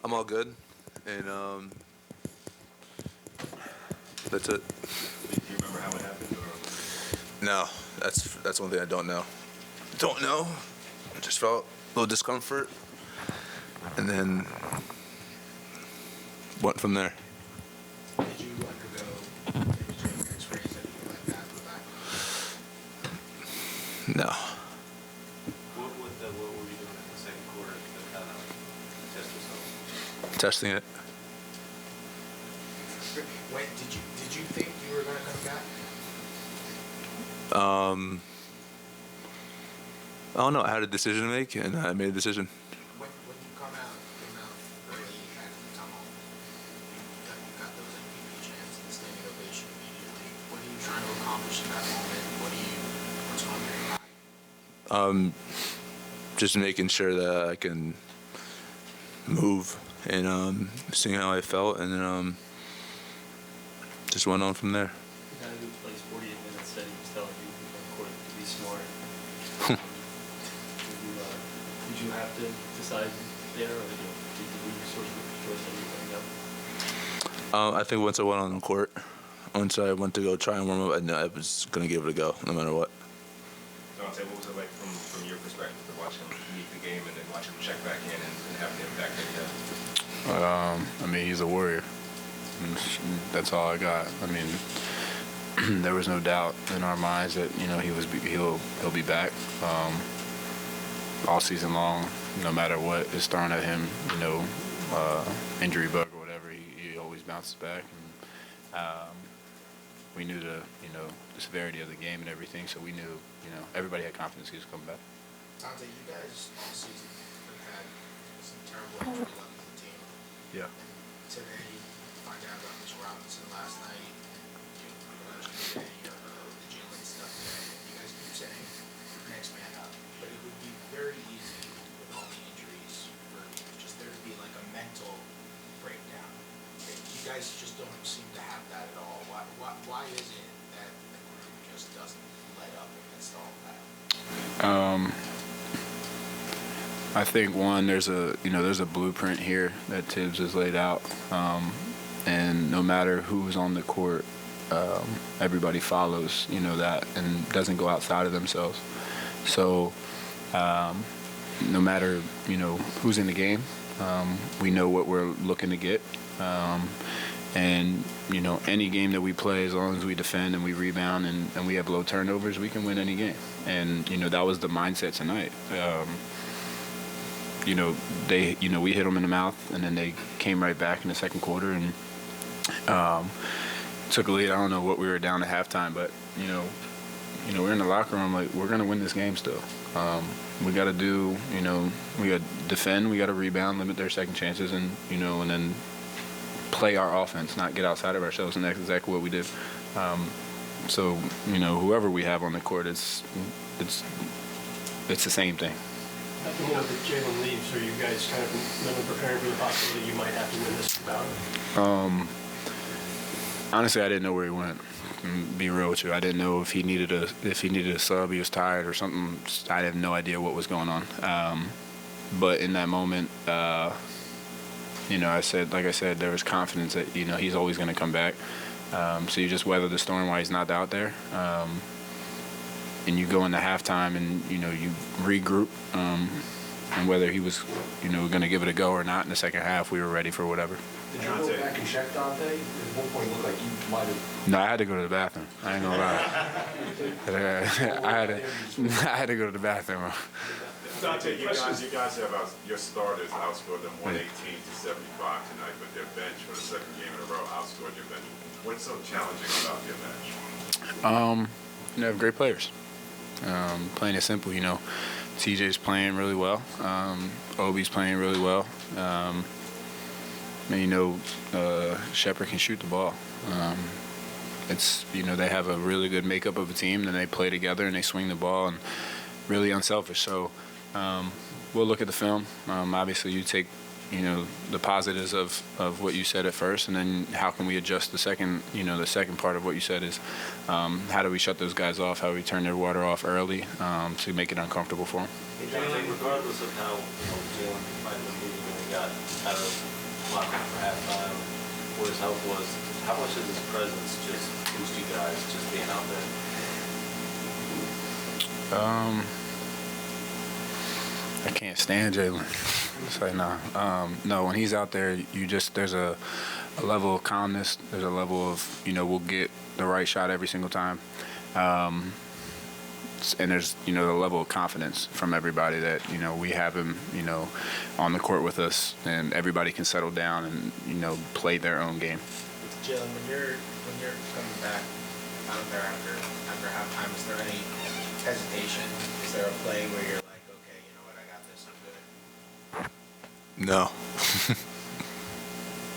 I'm all good, and that's it. Do you remember how it happened? Or? No, that's one thing I don't know. Don't know. I just felt a little discomfort, and then went from there. Did you undergo any X-rays, anything like that for the back? No. What were you doing in the second quarter to kind of test yourself? Testing it. When did you think you were going to come back? I don't know. I had a decision to make, and I made a decision. When you came out early at the tunnel, you got those MVP chants and the standing ovation immediately. What are you trying to accomplish in that moment? What's going through your mind? Just making sure that I can move and seeing how I felt, and then just went on from there. The guy who plays 48 minutes said he was telling you on the court to be smart. Did you have to decide there, or did you sort of choice everything up? I think once I went on the court, once I went to go try and warm up, I knew I was going to give it a go no matter what. Donte, what was it like from your perspective to watch him meet the game and then watch him check back in and have the impact that he had? I mean, he's a warrior. That's all I got. I mean, there was no doubt in our minds that he'll be back all season long, no matter what is thrown at him. Injury bug or whatever, he always bounces back. And we knew the severity of the game and everything, so we knew everybody had confidence he was coming back. Donte, you guys all season have had some terrible injury luck as a team. Yeah. And today, find out about Mitchell Robinson last night, and the Jalen stuff today. And you guys keep saying next man up, but it would be very easy with all the injuries for just there to be like a mental breakdown. You guys just don't seem to have that at all. Why is it that the group just doesn't let up against all of that? I think there's a blueprint here that Tibbs has laid out, and no matter who's on the court, everybody follows that and doesn't go outside of themselves. So no matter who's in the game, we know what we're looking to get, and any game that we play, as long as we defend and we rebound and we have low turnovers, we can win any game. And that was the mindset tonight. We hit them in the mouth, and then they came right back in the second quarter and took a lead. I don't know what we were down at halftime, but we're in the locker room like we're gonna win this game still. We got to do, we got to defend, we got to rebound, limit their second chances, and and then play our offense, not get outside of ourselves, and that's exactly what we did. So whoever we have on the court, it's the same thing. At the moment that Jalen leaves, are you guys kind of mentally preparing for the possibility you might have to win this rebound? Honestly, I didn't know where he went. Be real with you, I didn't know if he needed a sub, he was tired or something. I had no idea what was going on. But in that moment, I said, there was confidence that he's always going to come back. So you just weather the storm while he's not out there. And you go into halftime and you regroup, and whether he was going to give it a go or not in the second half, we were ready for whatever. Did you go back and check Donte? At one point, it looked like you might have. No, I had to go to the bathroom. I ain't gonna lie. I had to go to the bathroom. Donte, you guys have your starters outscored them 118 to 75 tonight, but their bench for the second game in a row outscored your bench. What's so challenging about your bench? You have great players. Plain and simple, TJ's playing really well. Obi's playing really well. Shepherd can shoot the ball. They have a really good makeup of a team, and they play together and they swing the ball and really unselfish. So we'll look at the film. Obviously, you take the positives of what you said at first, and then how can we adjust the second part of what you said is how do we shut those guys off? How do we turn their water off early to make it uncomfortable for them? Jalen, regardless of how Jalen might have been moving when he got out of locker room for halftime, what his health was, how much does his presence just boost you guys just being out there? I can't stand Jalen. It's like, nah. No, when he's out there, there's a level of calmness. There's a level of, we'll get the right shot every single time. And there's, the level of confidence from everybody that, we have him, on the court with us, and everybody can settle down and, play their own game. Jalen, when you're coming back out there after halftime, is there any hesitation? Is there a play where you're like, okay, you know what, I got this, I'm good? No.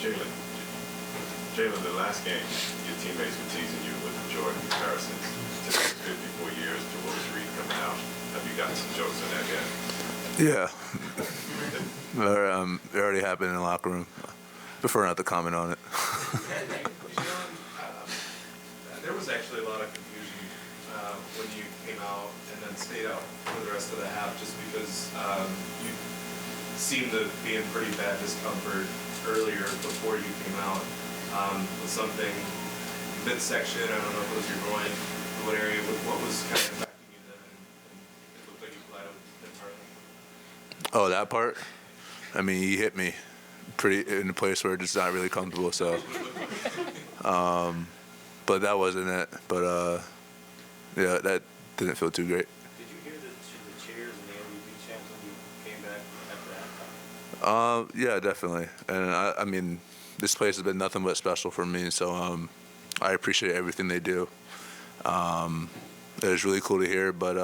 Jalen, the last game, your teammates were teasing you with the Jordan comparisons. It took 54 years to Willis Reed coming out. Have you gotten some jokes in that yet? Yeah. It already happened in the locker room. Prefer not to comment on it. There was actually a lot of confusion when you came out and then stayed out for the rest of the half, just because you seemed to be in pretty bad discomfort earlier before you came out. With something midsection, I don't know if it was your groin, or what area, what was kind of impacting you then, and it looked like you collided with him partly. Oh, that part? I mean, he hit me pretty in a place where it's not really comfortable, so. But that wasn't it. But, yeah, that didn't feel too great. Did you hear the cheers and the MVP chants when you came back after halftime? Yeah, definitely. And, I mean, this place has been nothing but special for me, so I appreciate everything they do. It was really cool to hear, but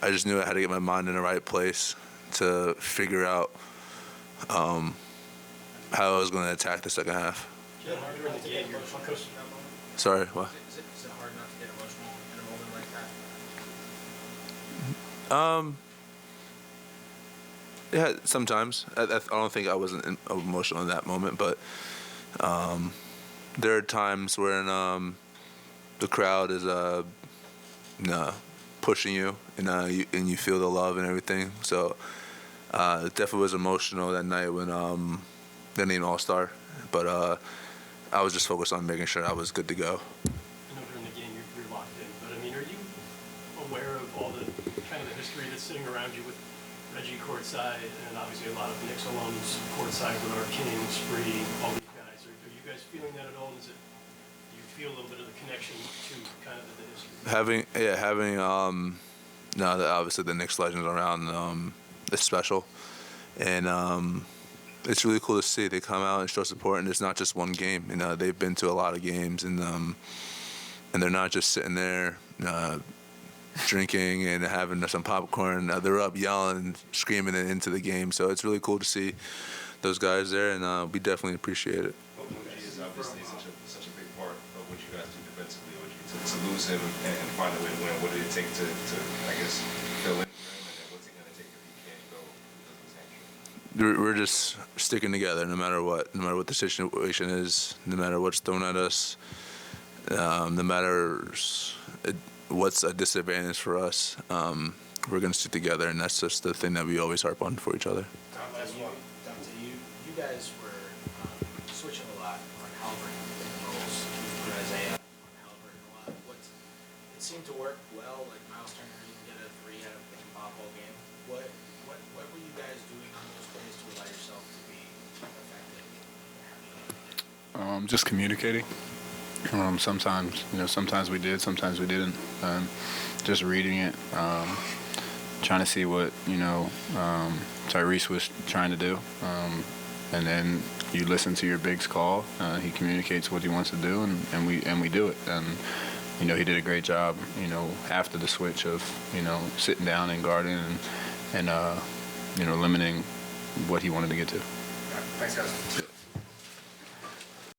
I just knew I had to get my mind in the right place to figure out how I was going to attack the second half. Is it hard not to get emotional in that moment? Sorry, what? Is it hard not to get emotional in a moment like that? Yeah, sometimes. I don't think I wasn't emotional in that moment, but there are times when the crowd is pushing you, and you feel the love and everything. So it definitely was emotional that night when they named All-Star, but I was just focused on making sure I was good to go. I know during the game you're locked in, but I mean, are you aware of all the kind of the history that's sitting around you with Reggie courtside, and obviously a lot of Knicks alums courtside with our King, Spree, all these guys? Are you guys feeling that at all? Do you feel a little bit of the connection to kind of the history? Having now that obviously the Knicks legends around, it's special, and it's really cool to see. They come out and show support, and it's not just one game. They've been to a lot of games, and they're not just sitting there drinking and having some popcorn. They're up yelling and screaming it into the game. So it's really cool to see those guys there, and we definitely appreciate it. OG is obviously such a big part of what you guys do defensively. To lose him and find a way to win, what did it take to I guess, fill in for him, and then what's it going to take if he can't go because of his hamstring? We're just sticking together no matter what the situation is, no matter what's thrown at us, no matter what's a disadvantage for us. We're going to stick together, and that's just the thing that we always harp on for each other. Donte, you guys were switching a lot on Halliburton in the roles. You put Isaiah on Halliburton a lot. It seemed to work well. Like Miles Turner even get a 3 out of pick and pop all game. What were you guys doing on those plays to allow yourself to be effective? Just communicating. Sometimes we did, sometimes we didn't. Just reading it, trying to see what Tyrese was trying to do, and then you listen to your big's call. He communicates what he wants to do, and we do it. And he did a great job. After the switch of sitting down and guarding and limiting what he wanted to get to. Thanks, guys.